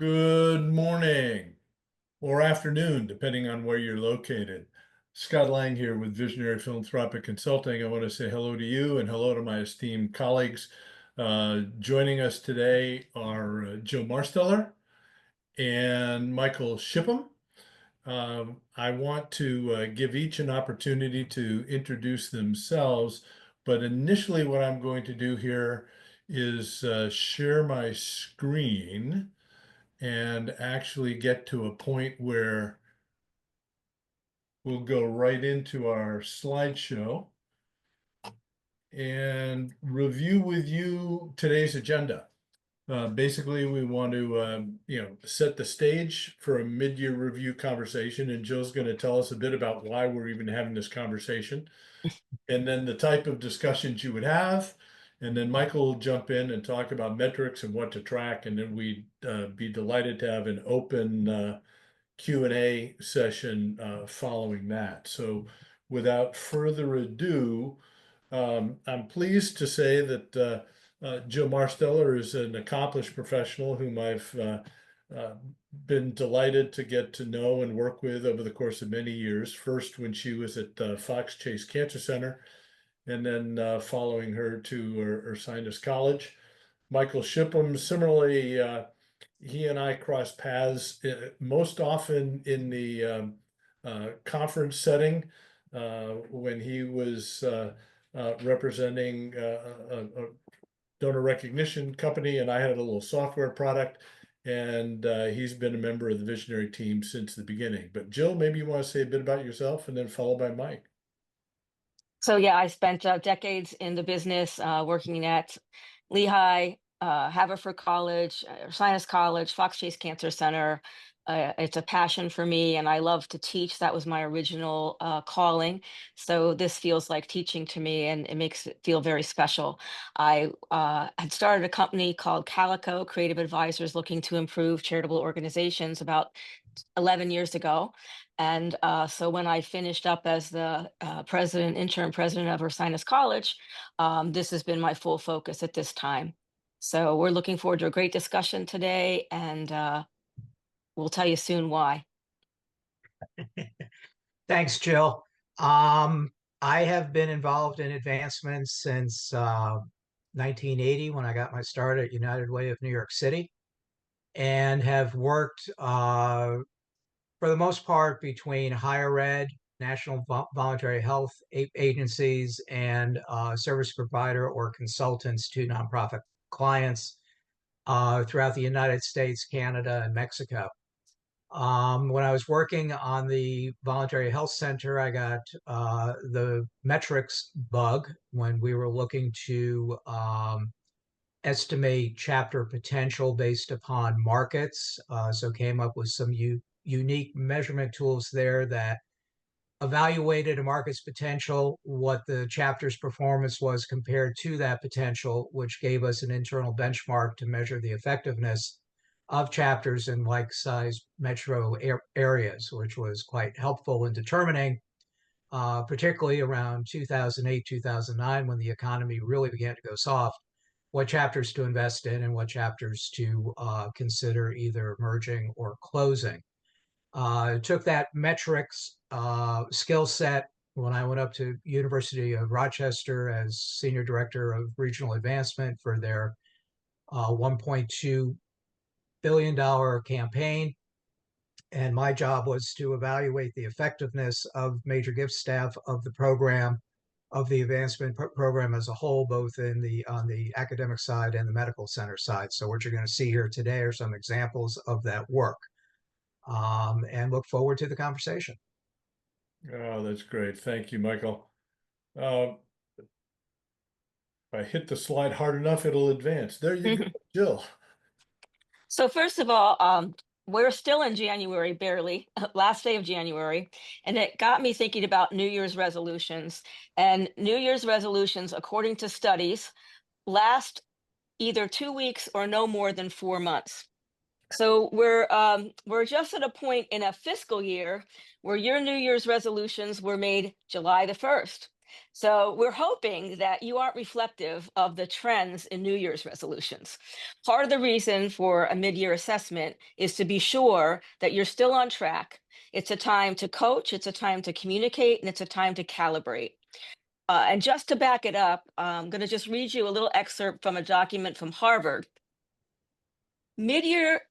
Good morning or afternoon, depending on where you're located. Scott Lange here with Visionary Philanthropic Consulting. I want to say hello to you and hello to my esteemed colleagues. Joining us today are Joe Marsteller and Michael Shippam. I want to give each an opportunity to introduce themselves, but initially what I'm going to do here is share my screen and actually get to a point where we'll go right into our slideshow and review with you today's agenda. Basically, we want to, set the stage for a mid-year review conversation, and Jill's going to tell us a bit about why we're even having this conversation, and then the type of discussions you would have, and then Michael will jump in and talk about metrics and what to track, and then we'd be delighted to have an open Q&A session following that. So without further ado, I'm pleased to say that Joe Marsteller is an accomplished professional whom I've uh, been delighted to get to know and work with over the course of many years. First, when she was at Fox Chase Cancer Center, and then following her to Ursinus College. Michael Shippam, similarly, he and I cross paths most often in the conference setting when he was representing a donor recognition company, and I had a little software product. And he's been a member of the Visionary team since the beginning. But Jill, maybe you want to say a bit about yourself and then followed by Mike. So yeah, I spent decades in the business working at Lehigh, Haverford College, Ursinus College, Fox Chase Cancer Center. It's a passion for me, and I love to teach. That was my original calling. So this feels like teaching to me, and it makes it feel very special. I had started a company called Calico Creative Advisors, looking to improve charitable organizations about 11 years ago. And so when I finished up as the interim president of Ursinus College, this has been my full focus at this time. So we're looking forward to a great discussion today, and we'll tell you soon why. Thanks, Jill. I have been involved in advancements since 1980 when I got my start at United Way of New York City, and have worked for the most part between higher ed, national voluntary health agencies, and service provider or consultants to nonprofit clients throughout the United States, Canada, and Mexico. When I was working on the Voluntary Health Center, I got the metrics bug when we were looking to estimate chapter potential based upon markets. So came up with some unique measurement tools there that evaluated a market's potential, what the chapter's performance was compared to that potential, which gave us an internal benchmark to measure the effectiveness of chapters in like-sized metro areas, which was quite helpful in determining, particularly around 2008, 2009, when the economy really began to go soft, what chapters to invest in and what chapters to consider either merging or closing. Took that metrics skill set when I went up to University of Rochester as Senior Director of Regional Advancement for their $1.2 billion campaign. And my job was to evaluate the effectiveness of major gift staff of the program, of the advancement program as a whole, both on the academic side and the medical center side. So what you're going to see here today are some examples of that work, and look forward to the conversation. Oh, that's great. Thank you, Michael. If I hit the slide hard enough, it'll advance. There you go, Jill. So first of all, we're still in January, barely, last day of January, and it got me thinking about New Year's resolutions. And New Year's resolutions, according to studies, last either 2 weeks or no more than 4 months. So we're just at a point in a fiscal year where your New Year's resolutions were made July the 1st. So we're hoping that you aren't reflective of the trends in New Year's resolutions. Part of the reason for a mid-year assessment is to be sure that you're still on track. It's a time to coach, it's a time to communicate, and it's a time to calibrate. And just to back it up, I'm going to just read you a little excerpt from a document from Harvard. Mid-year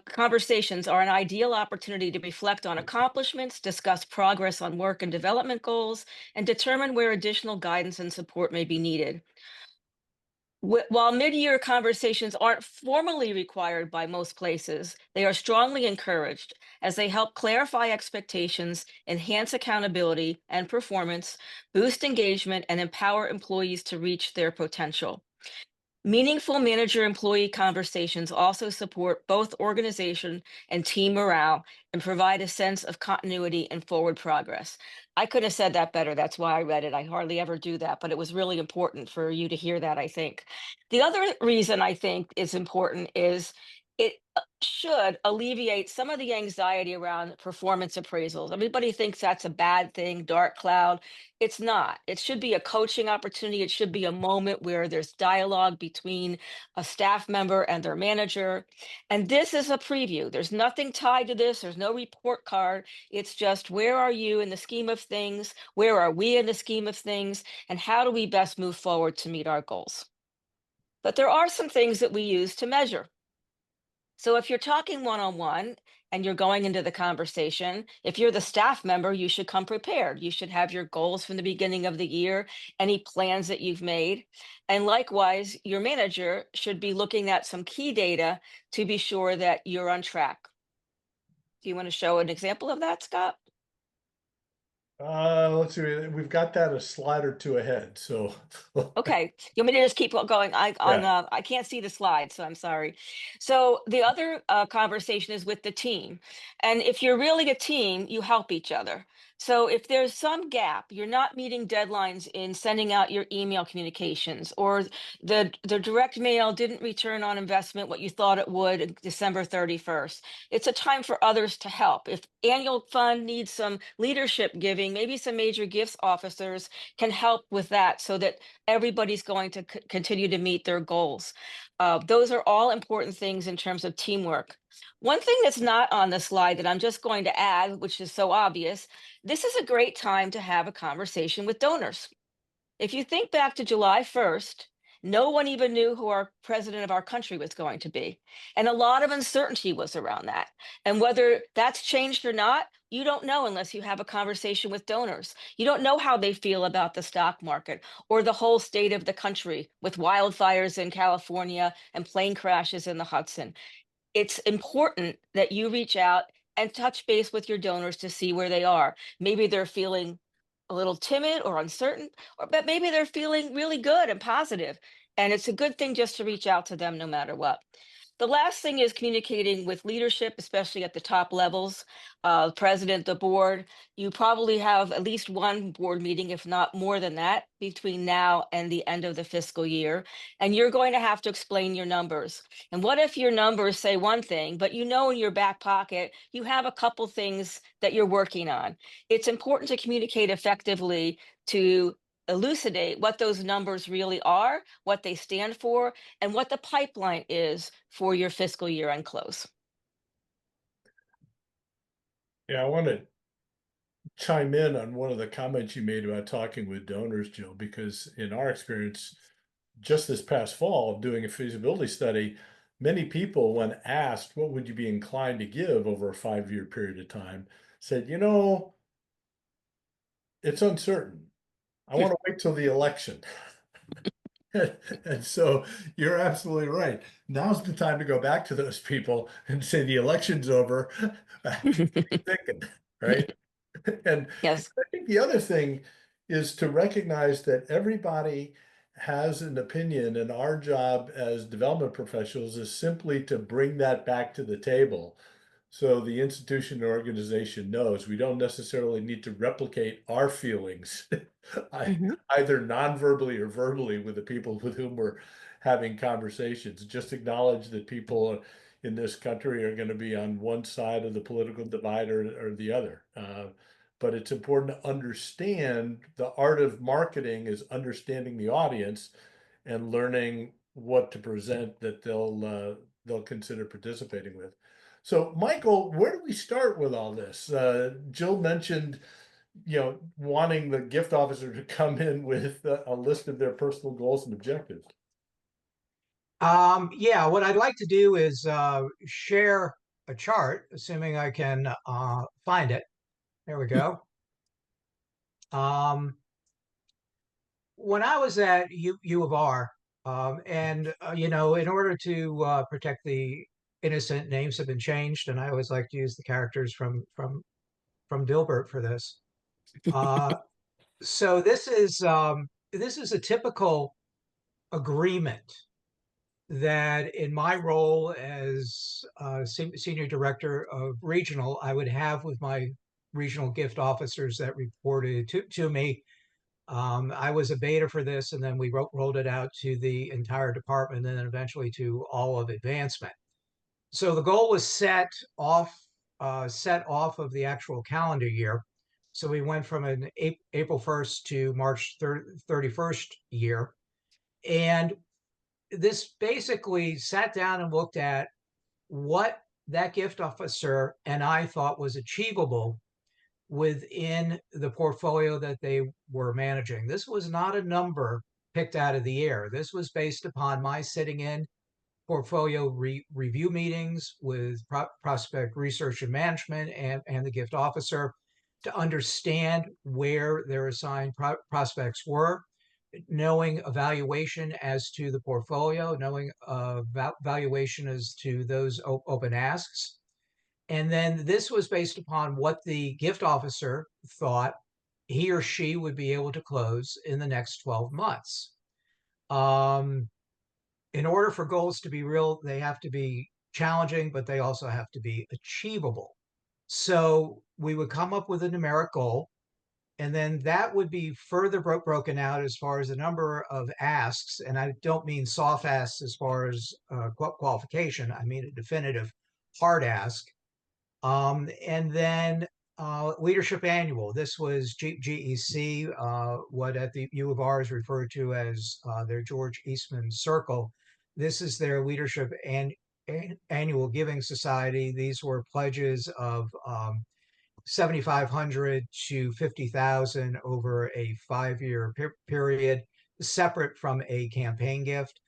conversations are an ideal opportunity to reflect on accomplishments, discuss progress on work and development goals, and determine where additional guidance and support may be needed. While mid-year conversations aren't formally required by most places, they are strongly encouraged as they help clarify expectations, enhance accountability and performance, boost engagement, and empower employees to reach their potential. Meaningful manager-employee conversations also support both organization and team morale and provide a sense of continuity and forward progress. I could have said that better. That's why I read it. I hardly ever do that, but it was really important for you to hear that, I think. The other reason I think it's important is it should alleviate some of the anxiety around performance appraisals. Everybody thinks that's a bad thing, dark cloud. It's not. It should be a coaching opportunity. It should be a moment where there's dialogue between a staff member and their manager. And this is a preview. There's nothing tied to this. There's no report card. It's just where are you in the scheme of things? Where are we in the scheme of things? And how do we best move forward to meet our goals? But there are some things that we use to measure. So if you're talking one-on-one and you're going into the conversation, if you're the staff member, you should come prepared. You should have your goals from the beginning of the year, any plans that you've made. And likewise, your manager should be looking at some key data to be sure that you're on track. Do you want to show an example of that, Scott? Let's see, we've got that a slide or two ahead, so. Okay, you want me to just keep going? Yeah. I can't see the slide, so I'm sorry. So the other conversation is with the team, and if you're really a team, you help each other. So if there's some gap, you're not meeting deadlines in sending out your email communications, or the direct mail didn't return on investment what you thought it would December 31st. It's a time for others to help. If annual fund needs some leadership giving, maybe some major gifts officers can help with that so that everybody's going to continue to meet their goals. Those are all important things in terms of teamwork. One thing that's not on the slide that I'm just going to add, which is so obvious, this is a great time to have a conversation with donors. If you think back to July 1st, no one even knew who our president of our country was going to be. And a lot of uncertainty was around that. And whether that's changed or not, you don't know unless you have a conversation with donors. You don't know how they feel about the stock market or the whole state of the country with wildfires in California and plane crashes in the Hudson. It's important that you reach out and touch base with your donors to see where they are. Maybe they're feeling a little timid or uncertain, or but maybe they're feeling really good and positive. And it's a good thing just to reach out to them no matter what. The last thing is communicating with leadership, especially at the top levels, president, the board. You probably have at least one board meeting, if not more than that, between now and the end of the fiscal year. And you're going to have to explain your numbers. And what if your numbers say one thing, but you know in your back pocket, you have a couple things that you're working on? It's important to communicate effectively to elucidate what those numbers really are, what they stand for, and what the pipeline is for your fiscal year end close. Yeah, I want to chime in on one of the comments you made about talking with donors, Jill, because in our experience, just this past fall, doing a feasibility study, many people, when asked what would you be inclined to give over a 5-year period of time, said, it's uncertain. I want to wait till the election. And so you're absolutely right. Now's the time to go back to those people and say the election's over. Thinking, right? And Yes. I think the other thing is to recognize that everybody has an opinion, and our job as development professionals is simply to bring that back to the table. So the institution or organization knows we don't necessarily need to replicate our feelings, Mhm. either non-verbally or verbally, with the people with whom we're having conversations. Just acknowledge that people in this country are going to be on one side of the political divide or the other. but it's important to understand the art of marketing is understanding the audience and learning what to present that they'll consider participating with. So, Michael, where do we start with all this? Jill mentioned, wanting the gift officer to come in with a list of their personal goals and objectives. Yeah, what I'd like to do is share a chart, assuming I can find it. There we go. When I was at U of R, and in order to protect the innocent, names have been changed, and I always like to use the characters from Dilbert for this. So this is a typical agreement that in my role as senior director of regional, I would have with my regional gift officers that reported to me. I was a beta for this, and then we rolled it out to the entire department, and then eventually to all of advancement. So the goal was set off of the actual calendar year. So we went from an April 1st to March 31st year. And this basically sat down and looked at what that gift officer and I thought was achievable within the portfolio that they were managing. This was not a number picked out of the air. This was based upon my sitting in portfolio review meetings with prospect research and management and the gift officer to understand where their assigned prospects were, knowing evaluation as to the portfolio, knowing valuation as to those open asks. And then this was based upon what the gift officer thought he or she would be able to close in the next 12 months. In order for goals to be real, they have to be challenging, but they also have to be achievable. So we would come up with a numeric goal, and then that would be further broken out as far as the number of asks. And I don't mean soft asks as far as qualification. I mean a definitive hard ask. And then leadership annual. This was GEC, what at the U of R is referred to as their George Eastman Circle. This is their leadership annual giving society. These were pledges of 7,500 to 50,000 over a 5-year period, separate from a campaign gift.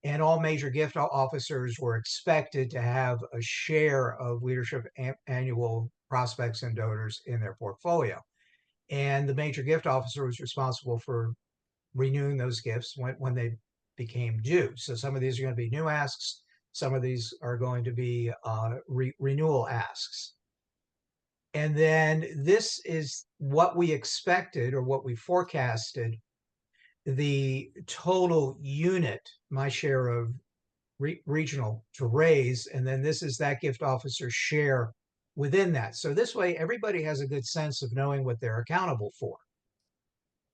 And all major gift officers were expected to have a share of leadership annual prospects and donors in their portfolio. And the major gift officer was responsible for renewing those gifts when they became due. So some of these are going to be new asks. Some of these are going to be renewal asks. And then this is what we expected or what we forecasted the total unit, my share of regional, to raise. And then this is that gift officer's share within that. So this way, everybody has a good sense of knowing what they're accountable for.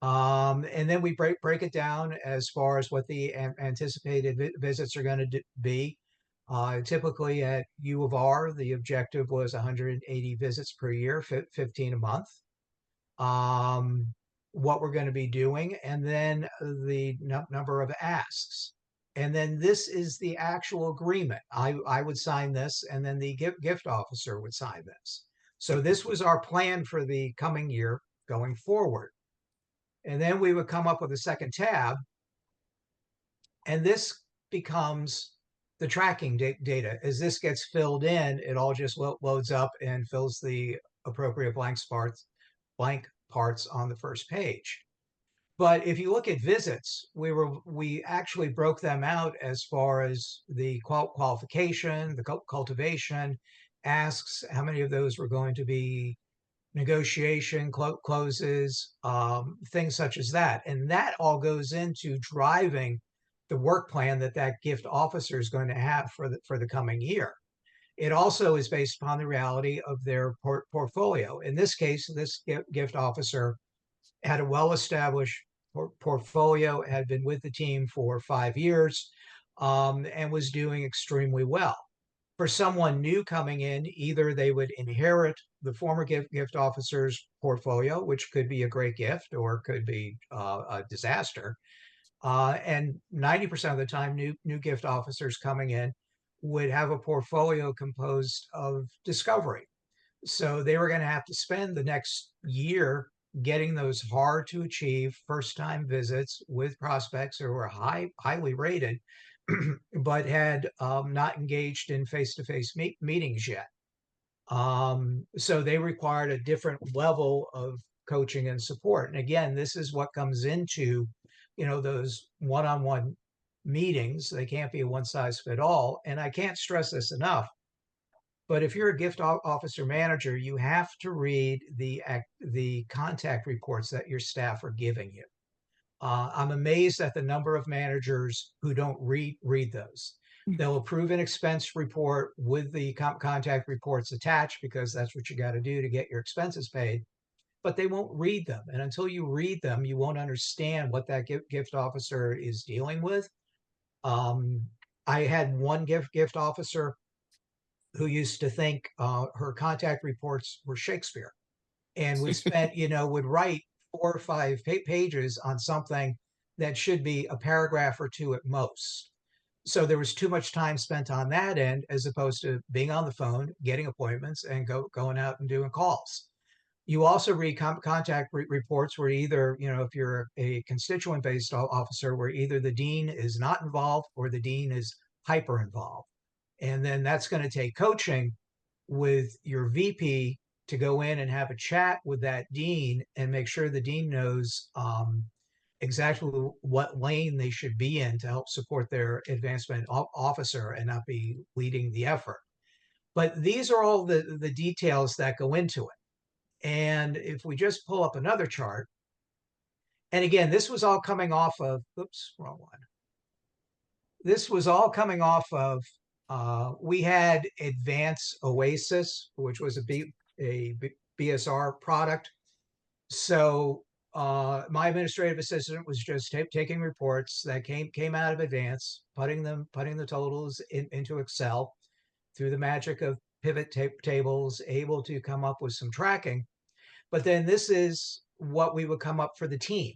And then we break it down as far as what the anticipated visits are going to be. Typically at U of R, the objective was 180 visits per year, 15 a month. What we're going to be doing, and then the number of asks. And then this is the actual agreement. I would sign this, and then the gift officer would sign this. So this was our plan for the coming year going forward. And then we would come up with a second tab, and this becomes the tracking data. As this gets filled in, it all just loads up and fills the appropriate blank parts on the first page. But if you look at visits, we actually broke them out as far as the qualification, the cultivation, asks, how many of those were going to be negotiation, closes, things such as that. And that all goes into driving the work plan that gift officer is going to have for the coming year. It also is based upon the reality of their portfolio. In this case, this gift officer had a well-established portfolio, had been with the team for 5 years, and was doing extremely well. For someone new coming in, either they would inherit the former gift officer's portfolio, which could be a great gift or could be a disaster. And 90% of the time, new gift officers coming in would have a portfolio composed of discovery. So they were going to have to spend the next year getting those hard to achieve first time visits with prospects who were highly rated, but had not engaged in face to face meetings yet. So they required a different level of coaching and support. And again, this is what comes into, those one-on-one meetings. They can't be a one size fit all. And I can't stress this enough. But if you're a gift officer manager, you have to read the contact reports that your staff are giving you. I'm amazed at the number of managers who don't read those. They'll approve an expense report with the contact reports attached because that's what you got to do to get your expenses paid, but they won't read them. And until you read them, you won't understand what that gift officer is dealing with. I had one gift officer who used to think her contact reports were Shakespeare and would write 4 or 5 pages on something that should be a paragraph or two at most. So there was too much time spent on that end as opposed to being on the phone, getting appointments, and going out and doing calls. You also read contact reports where either, if you're a constituent-based officer, where either the dean is not involved or the dean is hyper involved. And then that's going to take coaching with your VP to go in and have a chat with that dean and make sure the dean knows exactly what lane they should be in to help support their advancement officer and not be leading the effort. But these are all the details that go into it. And if we just pull up another chart, and again, this was all coming off of, oops, wrong one. This was all coming off of, we had Advance Oasis, which was a BSR product. So my administrative assistant was just taking reports that came out of Advance, putting the totals into Excel through the magic of pivot tables, able to come up with some tracking. But then this is what we would come up for the team.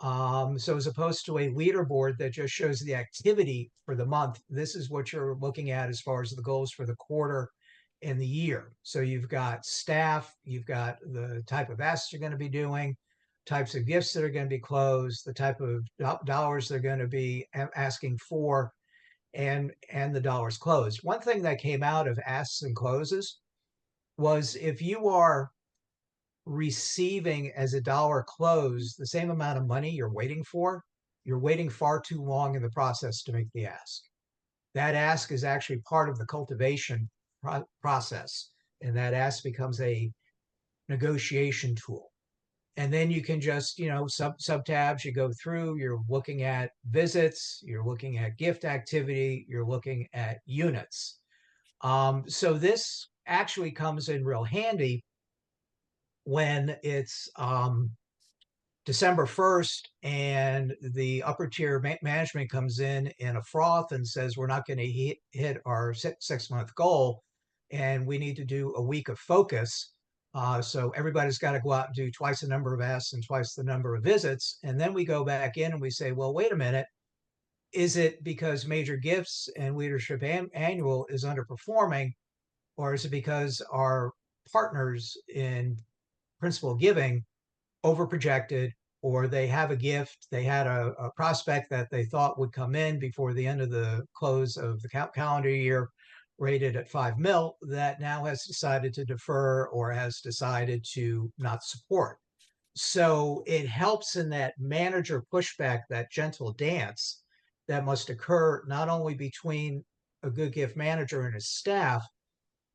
So as opposed to a leaderboard that just shows the activity for the month, this is what you're looking at as far as the goals for the quarter and the year. So you've got staff, you've got the type of asks you're going to be doing, types of gifts that are going to be closed, the type of dollars they're going to be asking for, and the dollars closed. One thing that came out of asks and closes was if you are receiving as a dollar closed the same amount of money you're waiting far too long in the process to make the ask. That ask is actually part of the cultivation process, and that ask becomes a negotiation tool. And then you can just, sub tabs, you go through, you're looking at visits, you're looking at gift activity, you're looking at units. So this actually comes in real handy when it's December 1st and the upper tier management comes in a froth and says, we're not going to hit our 6-month goal and we need to do a week of focus. So everybody's got to go out and do twice the number of asks and twice the number of visits. And then we go back in and we say, well, wait a minute. Is it because major gifts and leadership annual is underperforming, or is it because our partners in principal giving overprojected, or they have a gift, they had a prospect that they thought would come in before the end of the close of the calendar year rated at 5 mil that now has decided to defer or has decided to not support. So it helps in that manager pushback, that gentle dance that must occur not only between a good gift manager and his staff,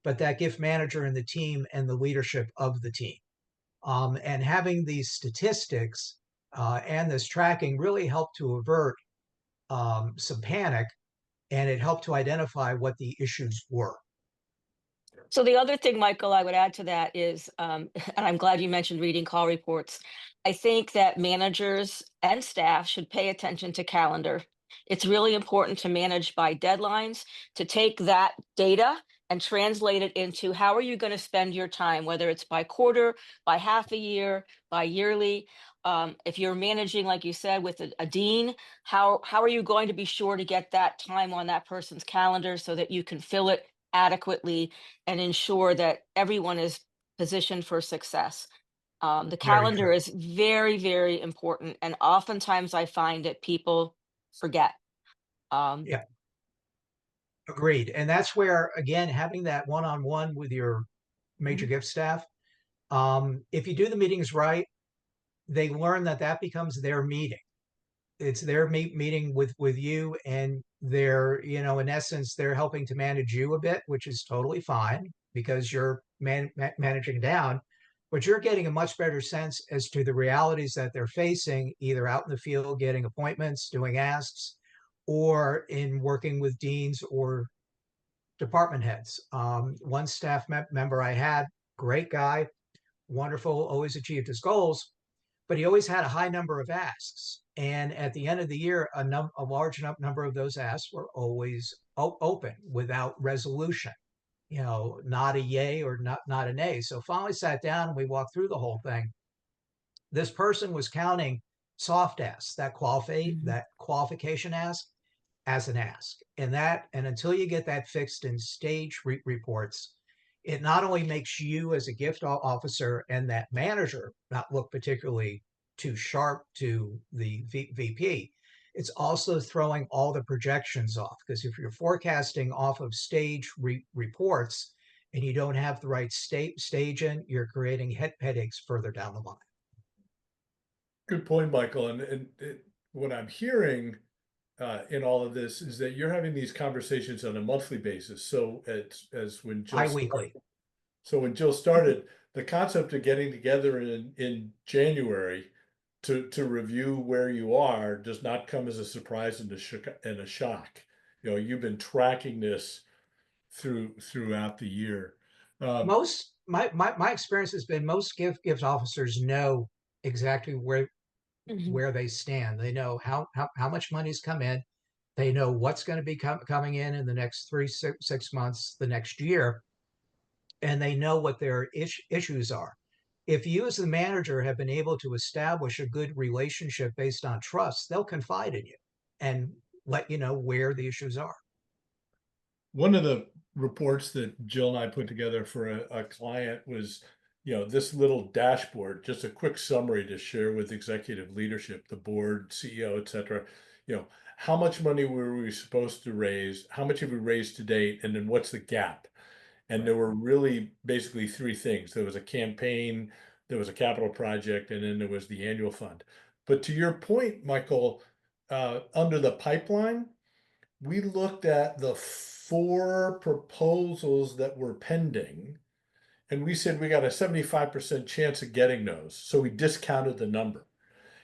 but that gift manager and the team and the leadership of the team. And having these statistics and this tracking really helped to avert some panic, and it helped to identify what the issues were. So the other thing, Michael, I would add to that is, and I'm glad you mentioned reading call reports. I think that managers and staff should pay attention to calendar It's really important to manage by deadlines, to take that data and translate it into how are you going to spend your time, whether it's by quarter, by half a year, by yearly. If you're managing, like you said, with a dean, how are you going to be sure to get that time on that person's calendar so that you can fill it adequately and ensure that everyone is positioned for success? The Very calendar true. is very, very important, and oftentimes I find that people forget. Um, Yeah, agreed. And that's where, again, having that one-on-one with your major mhm, gift staff, if you do the meetings right, they learn that that becomes their meeting. It's their meeting with you, and they're, in essence, they're helping to manage you a bit, which is totally fine because you're managing down, but you're getting a much better sense as to the realities that they're facing, either out in the field getting appointments, doing asks, or in working with deans or department heads. One staff member I had, great guy, wonderful, always achieved his goals, but he always had a high number of asks. And at the end of the year, a large number of those asks were always open without resolution. Not a yay or not a nay. So finally sat down and we walked through the whole thing. This person was counting soft asks, mhm. that qualification ask, as an ask. And until you get that fixed in stage reports, it not only makes you as a gift officer and that manager not look particularly too sharp to the VP, it's also throwing all the projections off. Because if you're forecasting off of stage reports and you don't have the right stage in, you're creating headaches further down the line. Good point, Michael. What I'm hearing in all of this is that you're having these conversations on a monthly basis. So as when Jill started, Bi-weekly. the concept of getting together in January to review where you are does not come as a surprise and a shock. You've been tracking this throughout the year. Um, Most my experience has been most gift officers know exactly Mhm. where they stand. They know how much money's come in. They know what's going to be coming in the next 6 months, the next year, and they know what their issues are. If you as the manager have been able to establish a good relationship based on trust, they'll confide in you and let you know where the issues are. One of the reports that Jill and I put together for a client was, this little dashboard, just a quick summary to share with executive leadership, the board, CEO, et cetera. How much money were we supposed to raise? How much have we raised to date? And then what's the gap? And Right. there were really basically three things. There was a campaign, there was a capital project, and then there was the annual fund. But to your point, Michael, under the pipeline, we looked at the four proposals that were pending, and we said we got a 75% chance of getting those. So we discounted the number.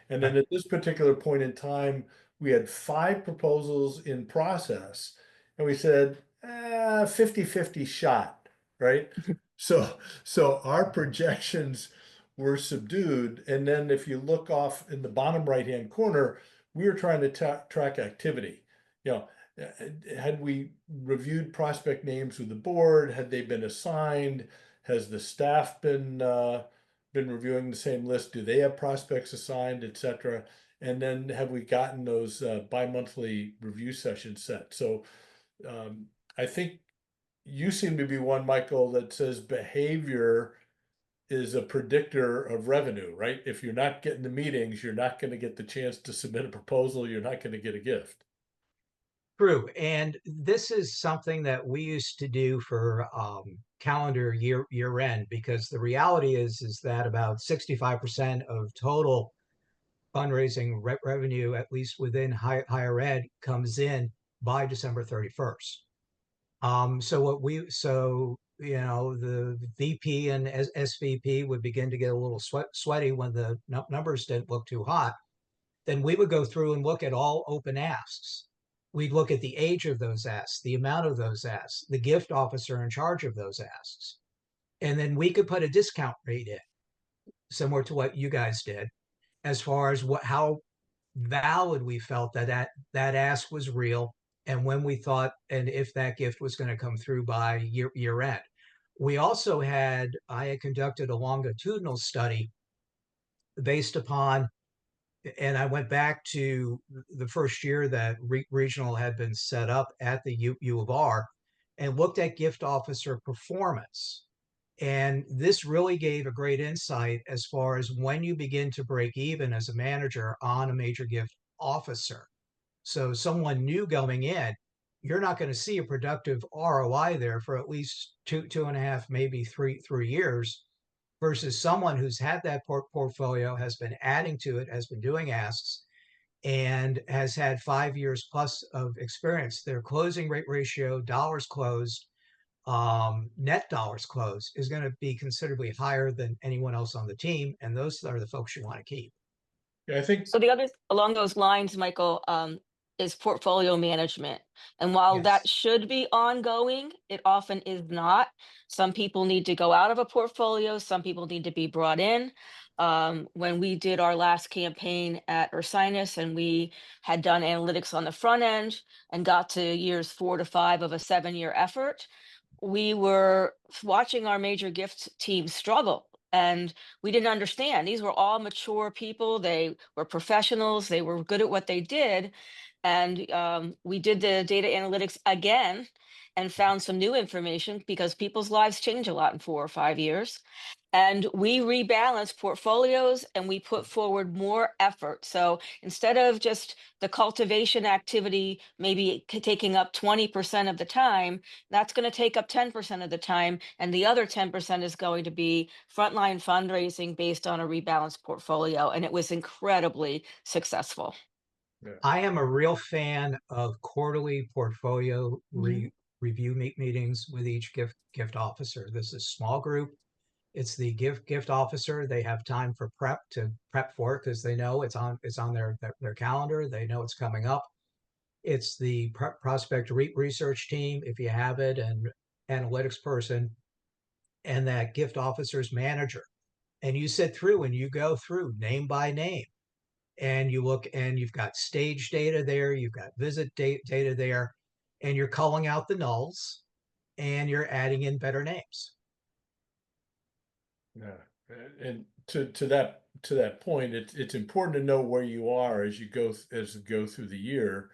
And then Right. at this particular point in time, we had five proposals in process, and we said, 50-50 shot, right? So our projections were subdued. And then if you look off in the bottom right-hand corner, we were trying to track activity. You know, had we reviewed prospect names with the board? Had they been assigned? Has the staff been reviewing the same list? Do they have prospects assigned, et cetera? And then have we gotten those bi-monthly review sessions set? So I think you seem to be one, Michael, that says behavior is a predictor of revenue, right? If you're not getting the meetings, you're not going to get the chance to submit a proposal. You're not going to get a gift. True. And this is something that we used to do for calendar year end, because the reality is that about 65% of total fundraising revenue, at least within higher ed, comes in by December 31st. The VP and SVP would begin to get a little sweaty when the numbers didn't look too hot. Then we would go through and look at all open asks. We'd look at the age of those asks, the amount of those asks, the gift officer in charge of those asks. And then we could put a discount rate in, similar to what you guys did, as far as how valid we felt that ask was real, and when we thought and if that gift was going to come through by year end. I had conducted a longitudinal study based upon, and I went back to the first year that regional had been set up at the U of R, and looked at gift officer performance. And this really gave a great insight as far as when you begin to break even as a manager on a major gift officer. So someone new going in, you're not going to see a productive ROI there for at least 2.5, maybe three years, versus someone who's had that portfolio, has been adding to it, has been doing asks, and has had 5 years plus of experience. Their closing rate ratio, dollars closed, net dollars closed, is going to be considerably higher than anyone else on the team. And those are the folks you want to keep. Yeah, I think, So the other along those lines, Michael, is portfolio management. And while that Yes. should be ongoing, it often is not. Some people need to go out of a portfolio, some people need to be brought in. When we did our last campaign at Ursinus and we had done analytics on the front end and got to years 4 to 5 of a 7-year effort, we were watching our major gift team struggle, and we didn't understand. These were all mature people. They were professionals. They were good at what they did. And we did the data analytics again and found some new information because people's lives change a lot in 4 or 5 years. And we rebalanced portfolios and we put forward more effort. So instead of just the cultivation activity, maybe taking up 20% of the time, that's going to take up 10% of the time. And the other 10% is going to be frontline fundraising based on a rebalanced portfolio. And it was incredibly successful. yeah, I am a real fan of quarterly portfolio review meetings with each gift officer. This is a small group. It's the gift officer. They have time for prep for it because they know it's on their calendar. They know it's coming up. It's the prospect research team, if you have it, and analytics person, and that gift officer's manager. And you sit through and you go through name by name, and you look, and you've got stage data there, you've got visit data there, and you're culling out the nulls and you're adding in better names. yeah. And to that point, it's important to know where you are as you go through the year.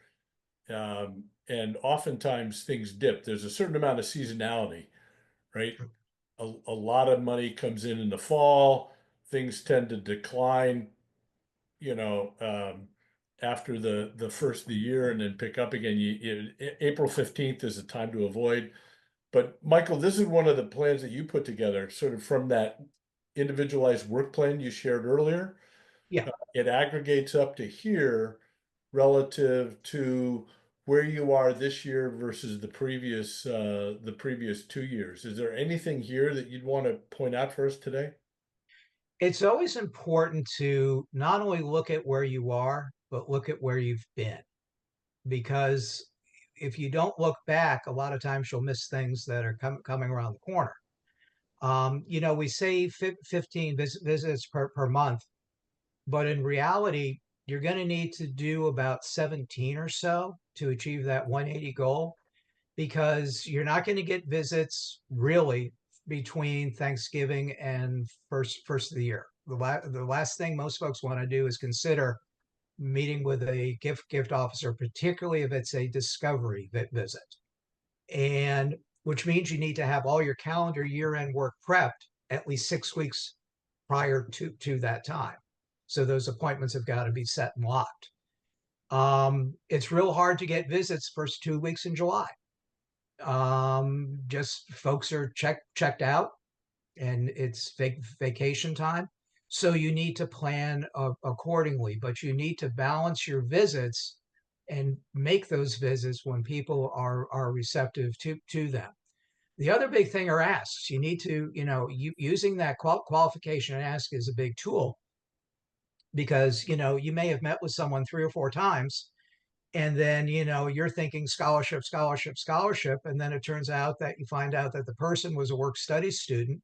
And oftentimes things dip. There's a certain amount of seasonality, right? A lot of money comes in the fall. Things tend to decline, you know, after the first of the year, and then pick up again. April 15th is a time to avoid. But Michael, this is one of the plans that you put together, sort of from that individualized work plan you shared earlier. Yeah. It aggregates up to here relative to where you are this year versus the previous 2 years. Is there anything here that you'd want to point out for us today? It's always important to not only look at where you are, but look at where you've been. Because if you don't look back, a lot of times you'll miss things that are coming around the corner. We say 15 visits per month, but in reality, you're going to need to do about 17 or so to achieve that 180 goal, because you're not going to get visits really between Thanksgiving and first of the year. The last thing most folks want to do is consider meeting with a gift officer, particularly if it's a discovery visit, and which means you need to have all your calendar year-end work prepped at least 6 weeks prior to that time. So those appointments have got to be set and locked. It's real hard to get visits first 2 weeks in July. Just folks are checked out, and it's vacation time. So you need to plan accordingly, but you need to balance your visits and make those visits when people are receptive to them. The other big thing are asks. You need to, using that qualification ask is a big tool, because, you may have met with someone 3 or 4 times, and then, you're thinking scholarship, scholarship, scholarship. And then it turns out that you find out that the person was a work study student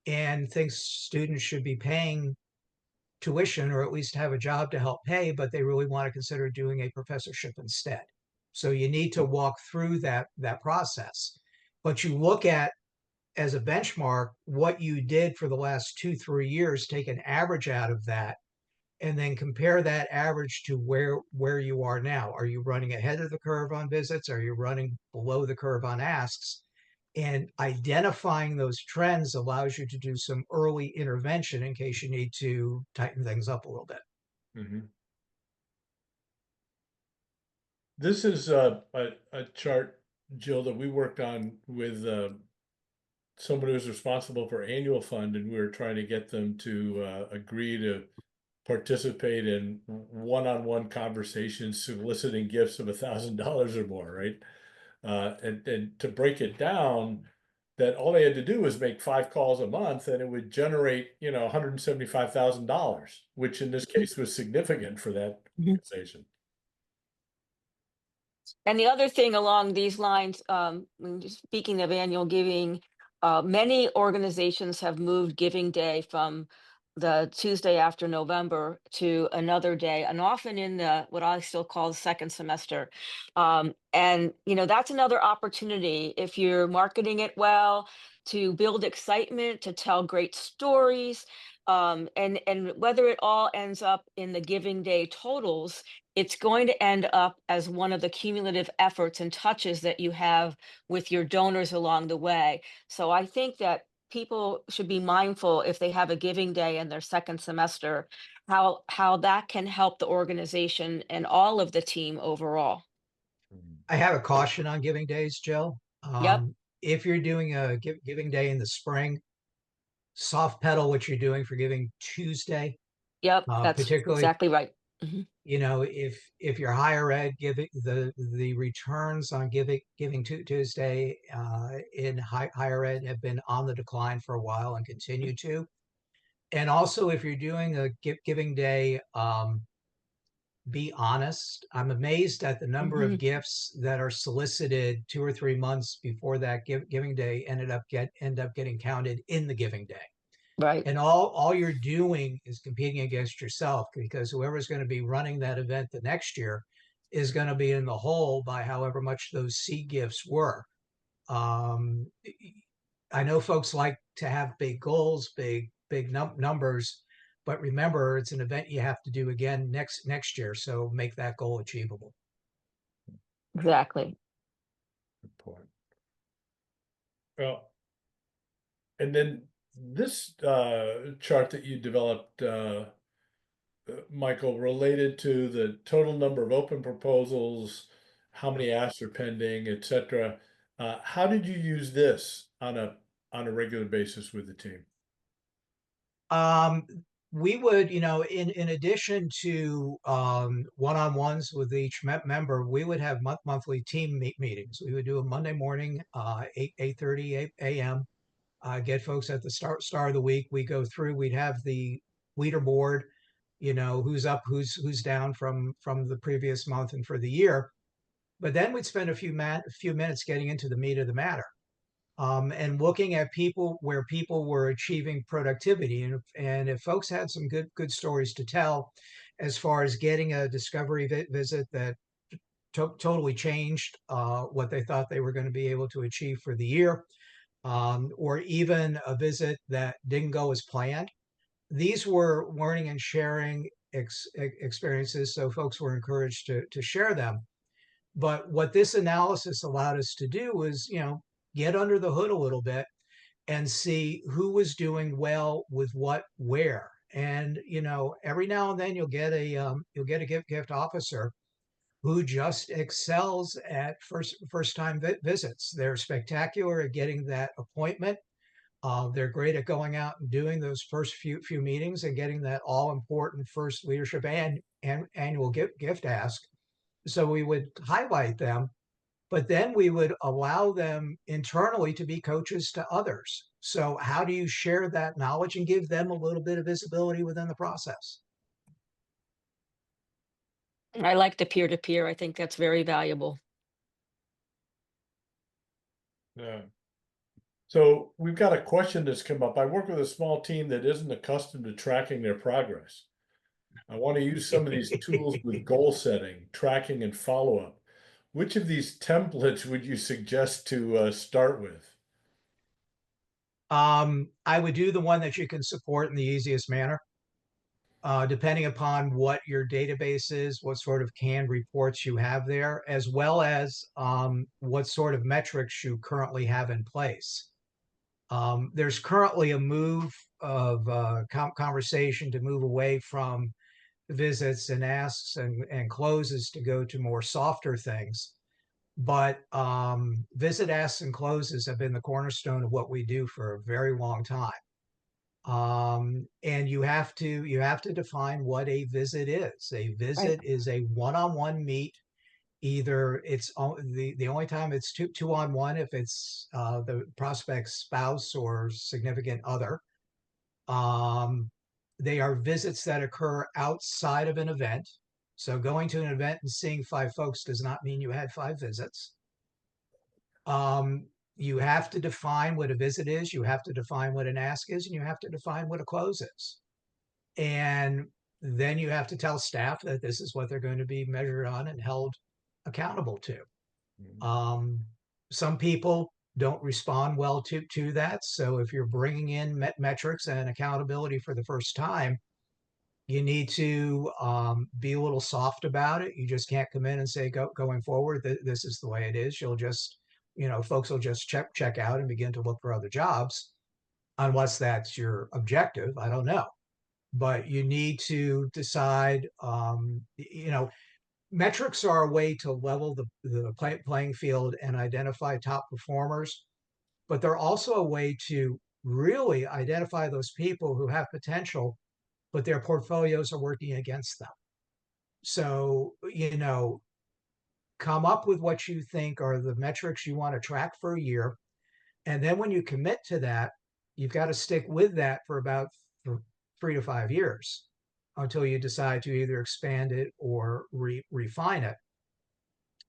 and thinks students should be paying tuition or at least have a job to help pay, but they really want to consider doing a professorship instead. So you need to walk through that process. But you look at as a benchmark what you did for the last 2-3 years, take an average out of that, and then compare that average to where you are now. Are you running ahead of the curve on visits? Are you running below the curve on asks? And identifying those trends allows you to do some early intervention in case you need to tighten things up a little bit. Mhm. This is a chart, Jill, that we worked on with somebody who's responsible for annual fund, and we were trying to get them to agree to participate in one-on-one conversations, soliciting gifts of $1,000 or more, right? And to break it down, that all they had to do was make 5 calls a month, and it would generate, $175,000, which in this case was significant for that Mhm. organization. And the other thing along these lines, when just speaking of annual giving, many organizations have moved Giving Day from the Tuesday after November to another day, and often in the what I still call the second semester. And that's another opportunity if you're marketing it well to build excitement, to tell great stories, and whether it all ends up in the Giving Day totals, it's going to end up as one of the cumulative efforts and touches that you have with your donors along the way. So I think that people should be mindful if they have a giving day in their second semester, how that can help the organization and all of the team overall. I have a caution on giving days, Jill. Yep, If you're doing a giving day in the spring, soft pedal what you're doing for Giving Tuesday, yep, that's particularly exactly right. Mhm. if you're higher ed, giving the returns on Giving Tuesday in higher ed have been on the decline for a while and continue to. And also, if you're doing a Giving Day, be honest. I'm amazed at the number of Mhm. gifts that are solicited 2 or 3 months before that Giving Day end up getting counted in the Giving Day. Right. And all you're doing is competing against yourself, because whoever's going to be running that event the next year is going to be in the hole by however much those seed gifts were. Um, I know folks like to have big goals, big numbers, but remember it's an event you have to do again next year. So make that goal achievable. Exactly. Good point. Well, and then this chart that you developed, Michael, related to the total number of open proposals, how many asks are pending, etc. How did you use this on a regular basis with the team? Um, we would, in addition to one-on-ones with each member, we would have monthly team meetings. We would do a Monday morning, 8:30 a.m. Get folks at the start of the week. We go through. We'd have the leaderboard, who's up, who's down from the previous month and for the year. But then we'd spend a few minutes getting into the meat of the matter, and looking at where people were achieving productivity, and if folks had some good stories to tell, as far as getting a discovery visit that totally changed what they thought they were going to be able to achieve for the year, or even a visit that didn't go as planned. These were learning and sharing experiences, so folks were encouraged to share them. But what this analysis allowed us to do was, get under the hood a little bit and see who was doing well with what where. And every now and then you'll get a gift officer who just excels at first time visits. They're spectacular at getting that appointment. They're great at going out and doing those first few meetings and getting that all important first leadership and annual gift ask. So we would highlight them, but then we would allow them internally to be coaches to others. So how do you share that knowledge and give them a little bit of visibility within the process? I like the peer to peer. I think that's very valuable. Yeah. So we've got a question that's come up. I work with a small team that isn't accustomed to tracking their progress. I want to use some of these tools with goal setting, tracking, and follow-up. Which of these templates would you suggest to start with? I would do the one that you can support in the easiest manner. Depending upon what your database is, what sort of canned reports you have there, as well as what sort of metrics you currently have in place. There's currently a move of conversation to move away from visits and asks and closes to go to more softer things. But visit, asks, and closes have been the cornerstone of what we do for a very long time. And you have to define what a visit is. A Right. visit is a one-on-one meet. Either the only time it's two on one if it's the prospect's spouse or significant other. Um, they are visits that occur outside of an event. So going to an event and seeing 5 folks does not mean you had 5 visits. Um, you have to define what a visit is, you have to define what an ask is, and you have to define what a close is. And then you have to tell staff that this is what they're going to be measured on and held accountable to. Um, some people don't respond well to that. So if you're bringing in metrics and accountability for the first time, you need to be a little soft about it. You just can't come in and say, going forward, this is the way it is. You'll just, folks will just check out and begin to look for other jobs, unless that's your objective. I don't know. But you need to decide, metrics are a way to level the playing field and identify top performers, but they're also a way to really identify those people who have potential, but their portfolios are working against them. So, come up with what you think are the metrics you want to track for a year. And then when you commit to that, you've got to stick with that for about 3 to 5 years until you decide to either expand it or refine it.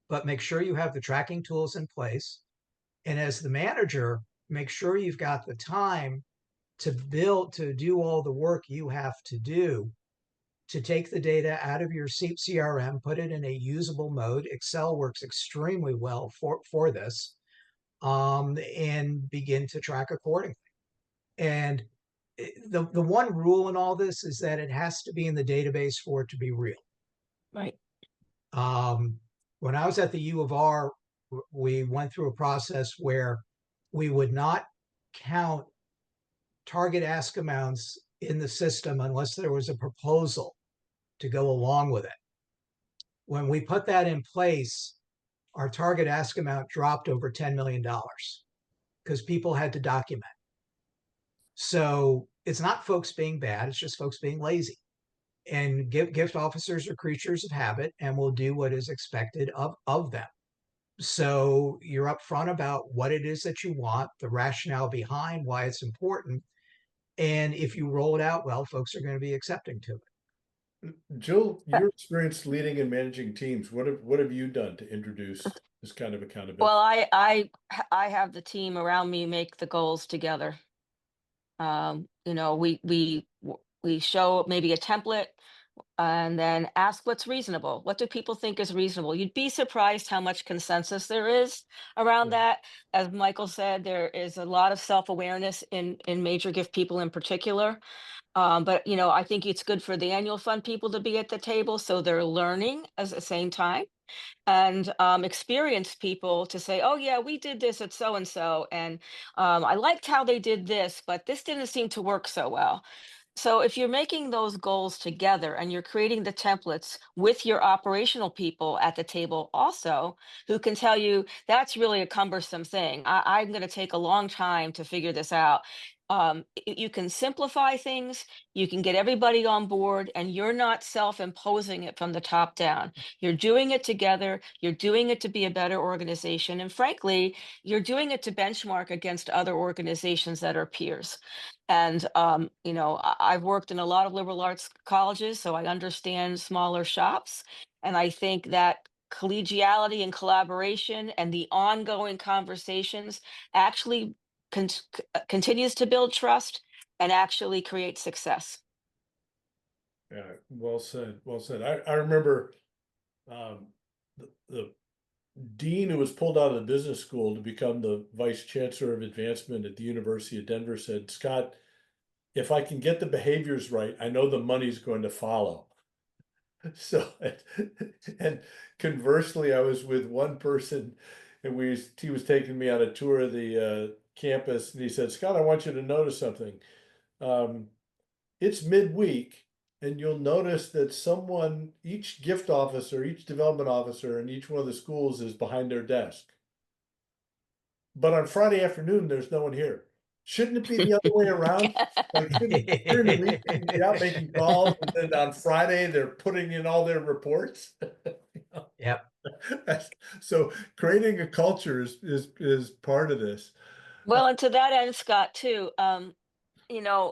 But make sure you have the tracking tools in place. And as the manager, make sure you've got the time to do all the work you have to do to take the data out of your CRM, put it in a usable mode. Excel works extremely well for this, and begin to track accordingly. And the one rule in all this is that it has to be in the database for it to be real. Right. When I was at the U of R, we went through a process where we would not count target ask amounts in the system unless there was a proposal to go along with it. When we put that in place, our target ask amount dropped over $10 million because people had to document. So it's not folks being bad, it's just folks being lazy. And gift officers are creatures of habit and will do what is expected of them. So you're upfront about what it is that you want, the rationale behind why it's important. And if you roll it out well, folks are going to be accepting to it. Jill, your experience leading and managing teams, what have you done to introduce this kind of accountability? Well, I have the team around me make the goals together. We show maybe a template and then ask what's reasonable. What do people think is reasonable? You'd be surprised how much consensus there is around that. As Michael said, there is a lot of self-awareness in major gift people in particular. But I think it's good for the annual fund people to be at the table so they're learning at the same time, and experienced people to say, oh yeah, we did this at so and so, and I liked how they did this, but this didn't seem to work so well. So if you're making those goals together and you're creating the templates with your operational people at the table also, who can tell you that's really a cumbersome thing. I'm going to take a long time to figure this out. You can simplify things, you can get everybody on board, and you're not self-imposing it from the top down. You're doing it together, you're doing it to be a better organization, and frankly, you're doing it to benchmark against other organizations that are peers. And I've worked in a lot of liberal arts colleges, so I understand smaller shops. And I think that collegiality and collaboration and the ongoing conversations actually continues to build trust and actually create success. Yeah, well said, well said. I remember the dean who was pulled out of the business school to become the vice chancellor of advancement at the University of Denver said, Scott, if I can get the behaviors right, I know the money's going to follow. So, and conversely, I was with one person and he was taking me on a tour of the campus and he said, Scott, I want you to notice something. It's midweek and you'll notice that each gift officer, each development officer in each one of the schools is behind their desk. But on Friday afternoon, there's no one here. Shouldn't it be the other way around? Like, during the week, you can be out making calls, and then on Friday, they're putting in all their reports. Yep. So creating a culture is part of this. Well, and to that end, Scott, too,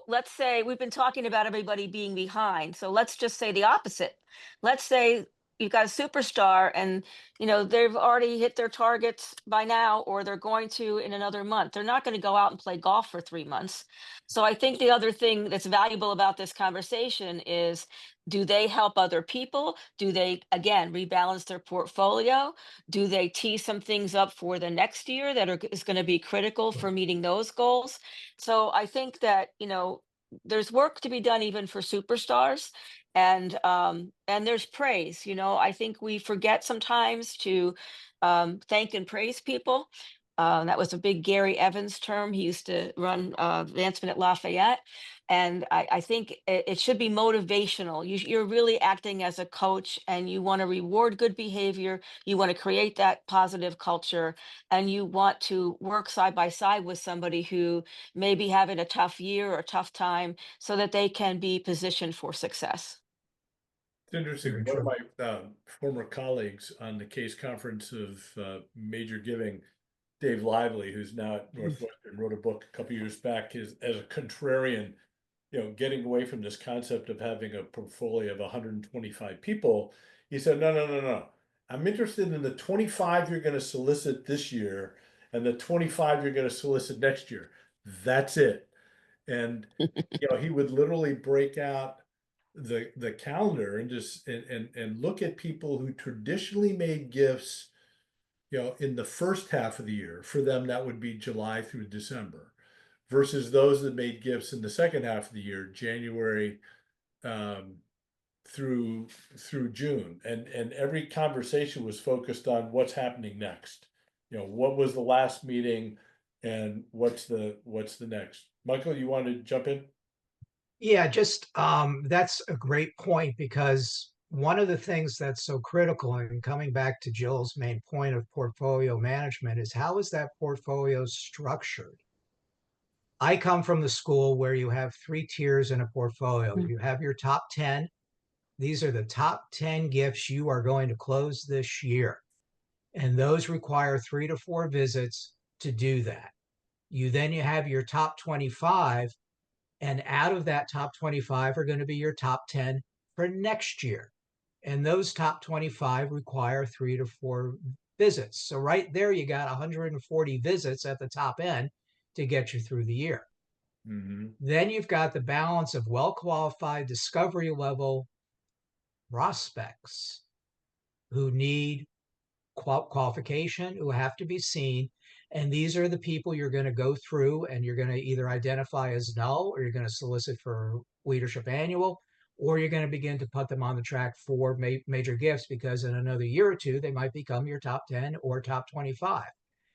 let's say we've been talking about everybody being behind. So let's just say the opposite. Let's say you've got a superstar and, they've already hit their targets by now, or they're going to in another month. They're not going to go out and play golf for 3 months. So I think the other thing that's valuable about this conversation is, do they help other people? Do they, again, rebalance their portfolio? Do they tee some things up for the next year is going to be critical for meeting those goals? So I think that, there's work to be done even for superstars, and there's praise. I think we forget sometimes to thank and praise people. That was a big Gary Evans term. He used to run advancement at Lafayette. And I think it should be motivational. You're really acting as a coach, and you want to reward good behavior. You want to create that positive culture, and you want to work side by side with somebody who may be having a tough year or a tough time so that they can be positioned for success. It's interesting. Very One of true. my former colleagues on the case conference of major giving, Dave Lively, who's now at Northwestern, wrote a book a couple years back as a contrarian, getting away from this concept of having a portfolio of 125 people. He said, no. I'm interested in the 25 you're going to solicit this year and the 25 you're going to solicit next year. That's it. And, he would literally break out the calendar and just and look at people who traditionally made gifts, in the first half of the year. For them, that would be July through December, versus those that made gifts in the second half of the year, January um, through June. And every conversation was focused on what's happening next. What was the last meeting and what's the next. Michael, you want to jump in? Yeah, just that's a great point, because one of the things that's so critical, and coming back to Jill's main point of portfolio management, is how is that portfolio structured? I come from the school where you have 3 tiers in a portfolio. Mm. You have your top 10. These are the top 10 gifts you are going to close this year. And those require 3 to 4 visits to do that. You have your top 25, and out of that top 25 are going to be your top 10 for next year. And those top 25 require 3 to 4 visits. So right there, you got 140 visits at the top end to get you through the year. Mm-hmm. Then you've got the balance of well-qualified discovery level prospects who need qualification, who have to be seen. And these are the people you're going to go through, and you're going to either identify as null, or you're going to solicit for leadership annual, or you're going to begin to put them on the track for major gifts, because in another year or two, they might become your top 10 or top 25.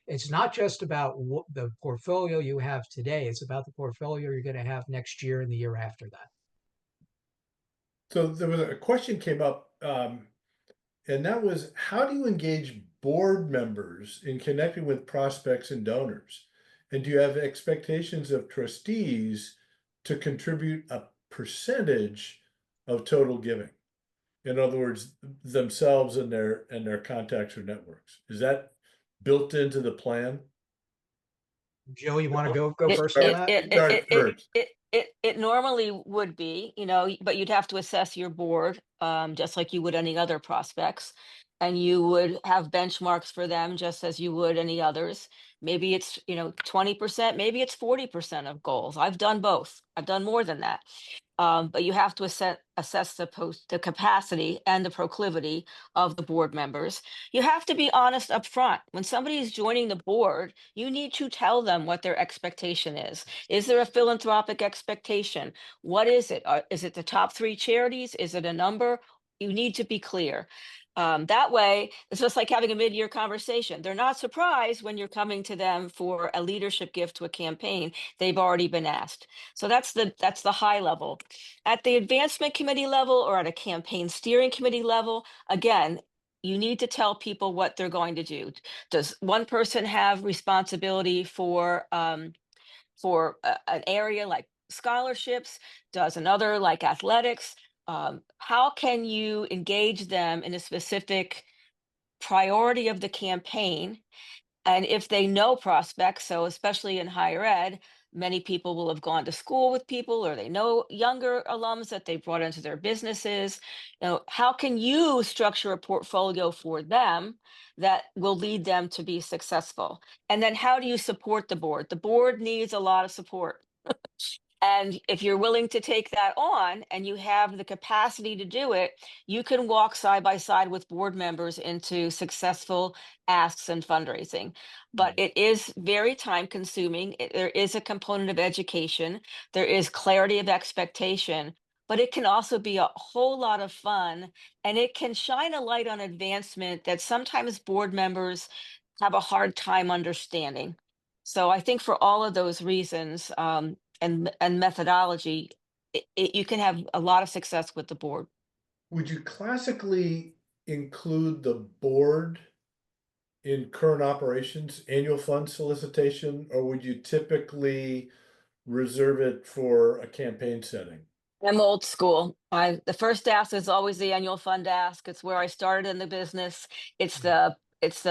It's not just about the portfolio you have today. It's about the portfolio you're going to have next year and the year after that. So there was a question came up, and that was, how do you engage board members in connecting with prospects and donors? And do you have expectations of trustees to contribute a percentage of total giving? In other words, themselves and their contacts or networks. Is that built into the plan? Joe, you want to go It first on it that? it it Start it it first. it it it normally would be, but you'd have to assess your board, just like you would any other prospects, and you would have benchmarks for them just as you would any others. Maybe it's, 20%, maybe it's 40% of goals. I've done both. I've done more than that. But you have to assess the capacity and the proclivity of the board members. You have to be honest up front. When somebody is joining the board, you need to tell them what their expectation is. Is there a philanthropic expectation? What is it? Is it the top three charities? Is it a number? You need to be clear. That way, it's just like having a mid-year conversation. They're not surprised when you're coming to them for a leadership gift to a campaign. They've already been asked. So that's the high level. At the advancement committee level or at a campaign steering committee level, again, you need to tell people what they're going to do. Does one person have responsibility for an area like scholarships? Does another like athletics? How can you engage them in a specific priority of the campaign? And if they know prospects, so especially in higher ed, many people will have gone to school with people or they know younger alums that they brought into their businesses. How can you structure a portfolio for them that will lead them to be successful? And then how do you support the board? The board needs a lot of support. And if you're willing to take that on and you have the capacity to do it, you can walk side by side with board members into successful asks and fundraising. But it is very time consuming. There is a component of education, there is clarity of expectation, but it can also be a whole lot of fun, and it can shine a light on advancement that sometimes board members have a hard time understanding. So I think for all of those reasons, and methodology, you can have a lot of success with the board. Would you classically include the board in current operations, annual fund solicitation, or would you typically reserve it for a campaign setting? I'm old school. The first ask is always the annual fund ask. It's where I started in the business. It's the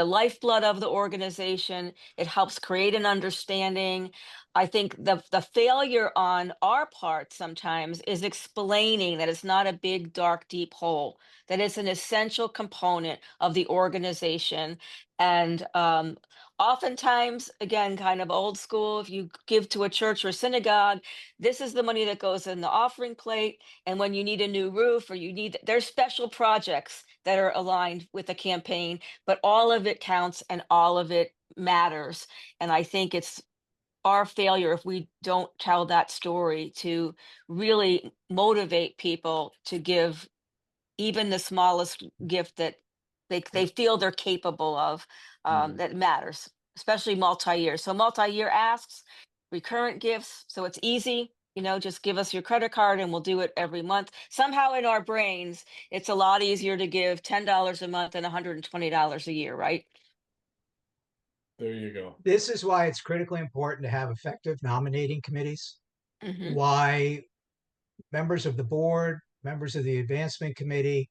lifeblood of the organization. It helps create an understanding. I think the failure on our part sometimes is explaining that it's not a big, dark, deep hole, that it's an essential component of the organization. And oftentimes, again, kind of old school, if you give to a church or synagogue, this is the money that goes in the offering plate. And when you need a new roof or there's special projects that are aligned with the campaign, but all of it counts and all of it matters. And I think it's our failure if we don't tell that story to really motivate people to give even the smallest gift that they feel they're capable of, that matters, especially multi-year. So multi-year asks, recurrent gifts, so it's easy. Just give us your credit card and we'll do it every month. Somehow in our brains, it's a lot easier to give $10 a month than $120 a year, right? There you go. This is why it's critically important to have effective nominating committees, Hmm. why members of the board, members of the advancement committee,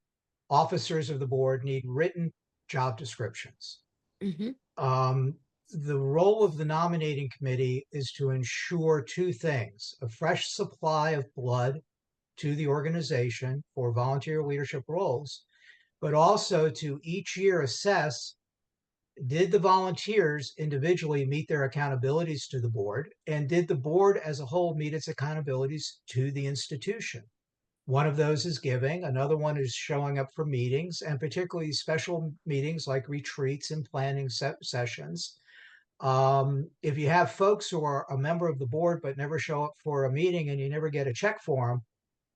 officers of the board need written job descriptions. Hmm. The role of the nominating committee is to ensure two things: a fresh supply of blood to the organization for volunteer leadership roles, but also to each year assess, did the volunteers individually meet their accountabilities to the board, and did the board as a whole meet its accountabilities to the institution? One of those is giving, another one is showing up for meetings, and particularly special meetings like retreats and planning sessions. If you have folks who are a member of the board but never show up for a meeting and you never get a check for them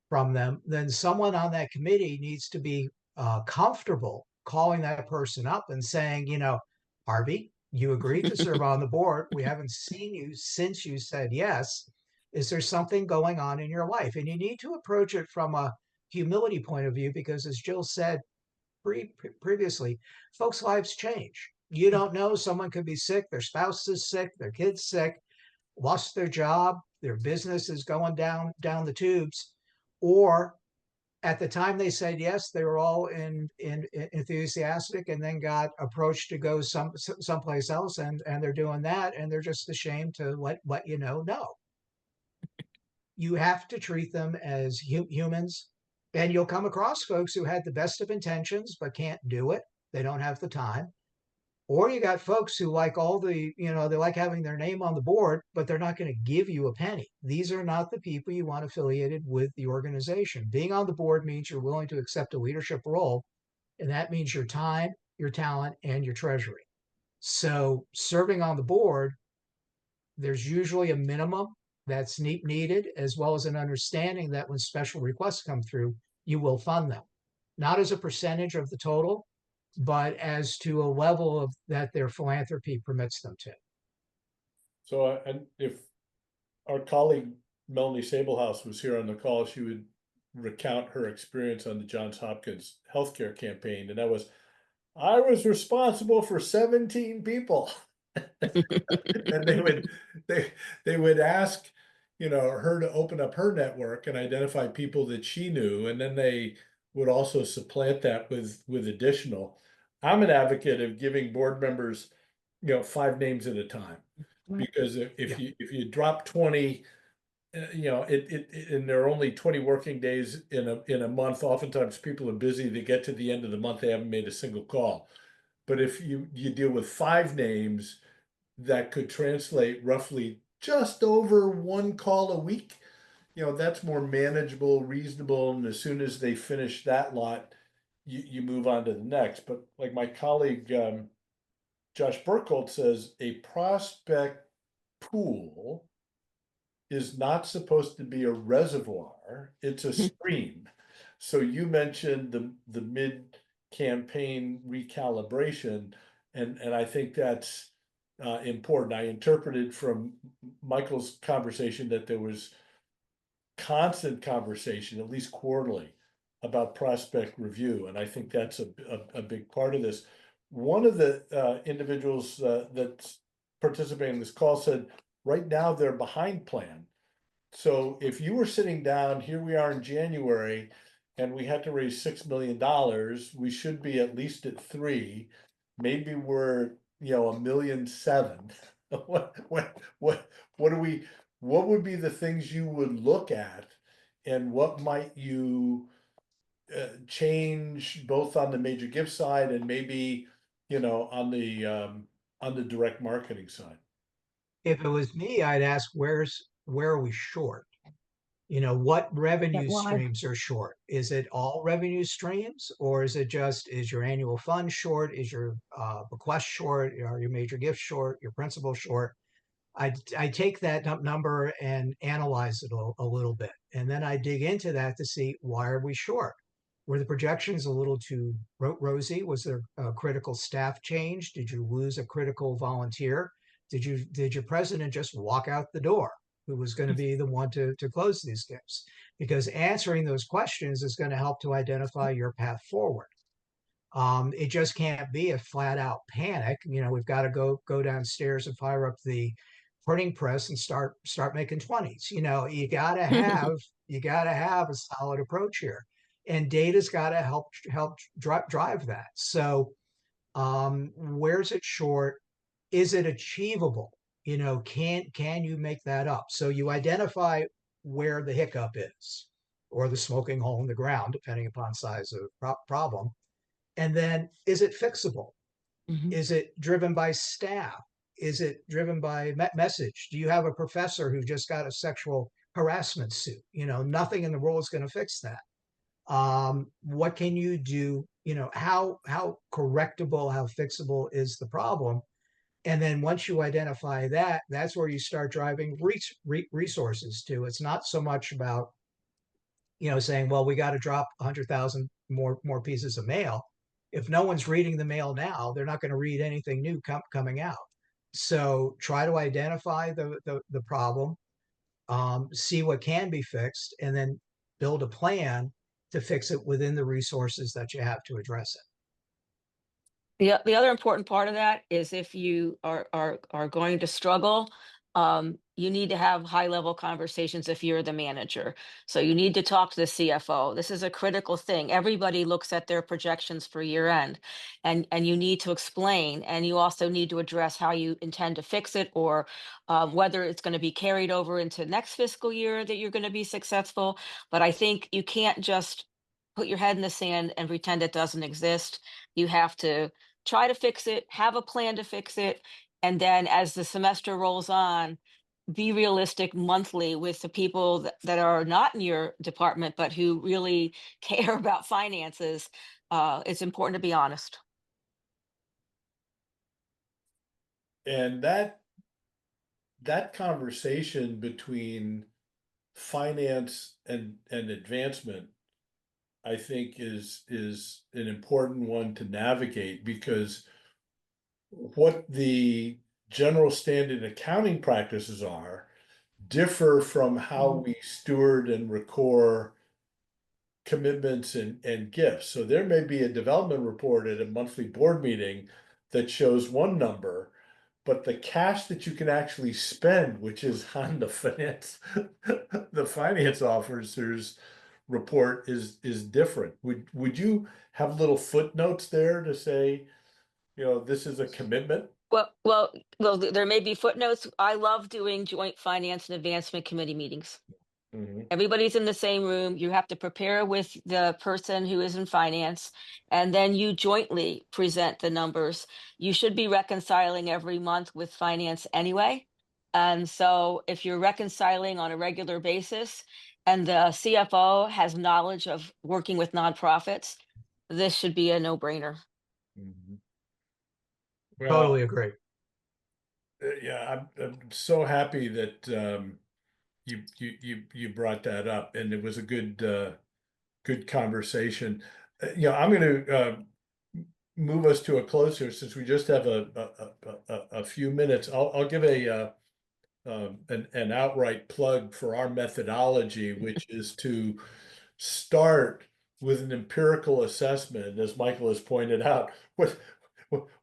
from them, then someone on that committee needs to be comfortable calling that person up and saying, Harvey, you agreed to serve on the board. We haven't seen you since you said yes. Is there something going on in your life? And you need to approach it from a humility point of view, because as Jill said previously, folks' lives change. You don't know, someone could be sick, their spouse is sick, their kid's sick, lost their job, their business is going down the tubes, or at the time they said yes, they were all enthusiastic, and then got approached to go someplace else, and they're doing that, and they're just ashamed to let you know. No, you have to treat them as humans, and you'll come across folks who had the best of intentions but can't do it. They don't have the time. Or you got folks who like all the, they like having their name on the board, but they're not going to give you a penny. These are not the people you want affiliated with the organization. Being on the board means you're willing to accept a leadership role, and that means your time, your talent, and your treasury. So serving on the board, there's usually a minimum that's needed, as well as an understanding that when special requests come through, you will fund them, not as a percentage of the total, but as to a level of that their philanthropy permits them to. So, and if our colleague Melanie Sablehouse was here on the call, she would recount her experience on the Johns Hopkins healthcare campaign, and I was responsible for 17 people. And they would ask, her to open up her network and identify people that she knew, and then they would also supplant that with additional. I'm an advocate of giving board members, 5 names at a time, because if you drop 20, and there are only 20 working days in a month. Oftentimes people are busy. They get to the end of the month, they haven't made a single call. But if you deal with 5 names, that could translate roughly just over 1 call a week, that's more manageable, reasonable, and as soon as they finish that lot, you move on to the next. But like my colleague Josh Burkholdt says, a prospect pool is not supposed to be a reservoir, it's a stream. So you mentioned the mid-campaign recalibration, and I think that's important. I interpreted from Michael's conversation that there was constant conversation, at least quarterly, about prospect review, and I think that's a big part of this. One of the individuals that's participating in this call said, right now they're behind plan. So if you were sitting down, here we are in January, and we had to raise $6 million, we should be at least at 3. Maybe we're, $1.7 million. What would be the things you would look at, and what might you change both on the major gift side and maybe, on the direct marketing side? If it was me, I'd ask where are we short? What revenue Why? streams are short? Is it all revenue streams, or is it just, is your annual fund short? Is your bequest short? Are your major gifts short? Your principal short? I take that number and analyze it a little bit. And then I dig into that to see, why are we short? Were the projections a little too rosy? Was there a critical staff change? Did you lose a critical volunteer? Did your president just walk out the door, who was going to be the one to close these gifts? Because answering those questions is going to help to identify your path forward. It just can't be a flat out panic. We've got to go downstairs and fire up the printing press and start making 20s. You gotta have a solid approach here, and data's got to help drive that. So where's it short? Is it achievable? Can you make that up? So you identify where the hiccup is, or the smoking hole in the ground, depending upon size of problem. And then, is it fixable? Mhm. Is it driven by staff? Is it driven by message? Do you have a professor who just got a sexual harassment suit? Nothing in the world is going to fix that. What can you do? How correctable, how fixable is the problem? And then once you identify that, that's where you start driving resources to. It's not so much about saying, well, we got to drop 100,000 more pieces of mail. If no one's reading the mail now, they're not going to read anything new coming out. So try to identify the problem, see what can be fixed, and then build a plan to fix it within the resources that you have to address it. The other important part of that is, if you are going to struggle, you need to have high level conversations if you're the manager. So you need to talk to the CFO. This is a critical thing. Everybody looks at their projections for year end, and you need to explain, and you also need to address how you intend to fix it, or whether it's going to be carried over into next fiscal year that you're going to be successful. But I think you can't just put your head in the sand and pretend it doesn't exist. You have to try to fix it, have a plan to fix it, and then as the semester rolls on, be realistic monthly with the people that are not in your department, but who really care about finances. It's important to be honest. And that conversation between finance and advancement, I think is an important one to navigate, because what the general standard accounting practices are differ from how we steward and record commitments and gifts. So there may be a development report at a monthly board meeting that shows one number, but the cash that you can actually spend, which is on the the finance officer's report, is different. Would you have little footnotes there to say, this is a commitment? Well, there may be footnotes. I love doing joint finance and advancement committee meetings. Mhm. Everybody's in the same room. You have to prepare with the person who is in finance, and then you jointly present the numbers. You should be reconciling every month with finance anyway. And so if you're reconciling on a regular basis and the CFO has knowledge of working with nonprofits, this should be a no-brainer. Mhm. Totally agree. Yeah, I'm so happy that you brought that up, and it was a good conversation. I'm going to move us to a close here, since we just have a few minutes. I'll give an outright plug for our methodology, which is to start with an empirical assessment, as Michael has pointed out.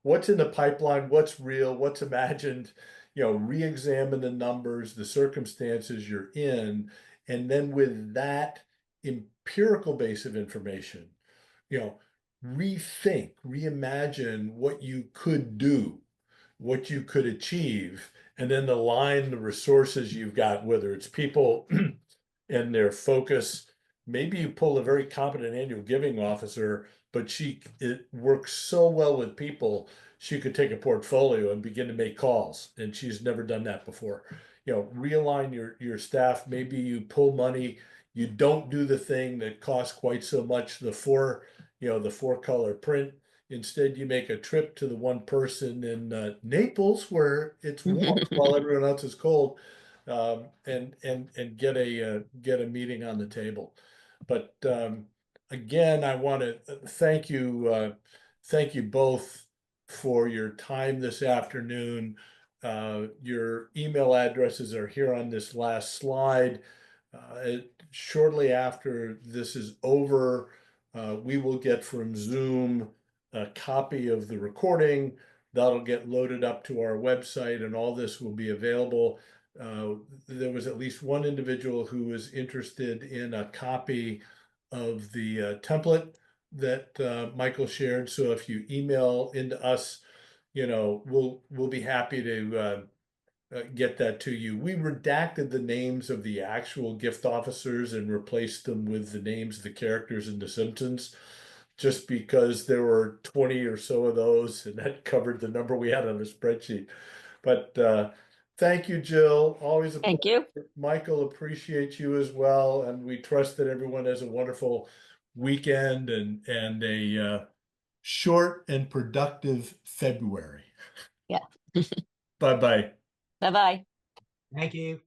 What's in the pipeline, what's real, what's imagined, re-examine the numbers, the circumstances you're in, and then with that empirical base of information, rethink, reimagine what you could do, what you could achieve, and then align the resources you've got, whether it's people and their focus. Maybe you pull a very competent annual giving officer, but it works so well with people, she could take a portfolio and begin to make calls, and she's never done that before. Realign your staff. Maybe you pull money, you don't do the thing that costs quite so much, the four color print. Instead, you make a trip to the one person in Naples, where it's warm while everyone else is cold, and get a meeting on the table. But again, I want to thank you both for your time this afternoon. Your email addresses are here on this last slide. Shortly after this is over, we will get from Zoom a copy of the recording. That'll get loaded up to our website, and all this will be available. There was at least one individual who was interested in a copy of the template that Michael shared. So if you email into us, we'll be happy to get that to you. We redacted the names of the actual gift officers and replaced them with the names of the characters in The Simpsons, just because there were 20 or so of those, and that covered the number we had on the spreadsheet. But thank you, Jill. Always a pleasure. Thank you. Michael, appreciate you as well, and we trust that everyone has a wonderful weekend and a short and productive February. Yeah. Bye-bye. Bye-bye. Thank you.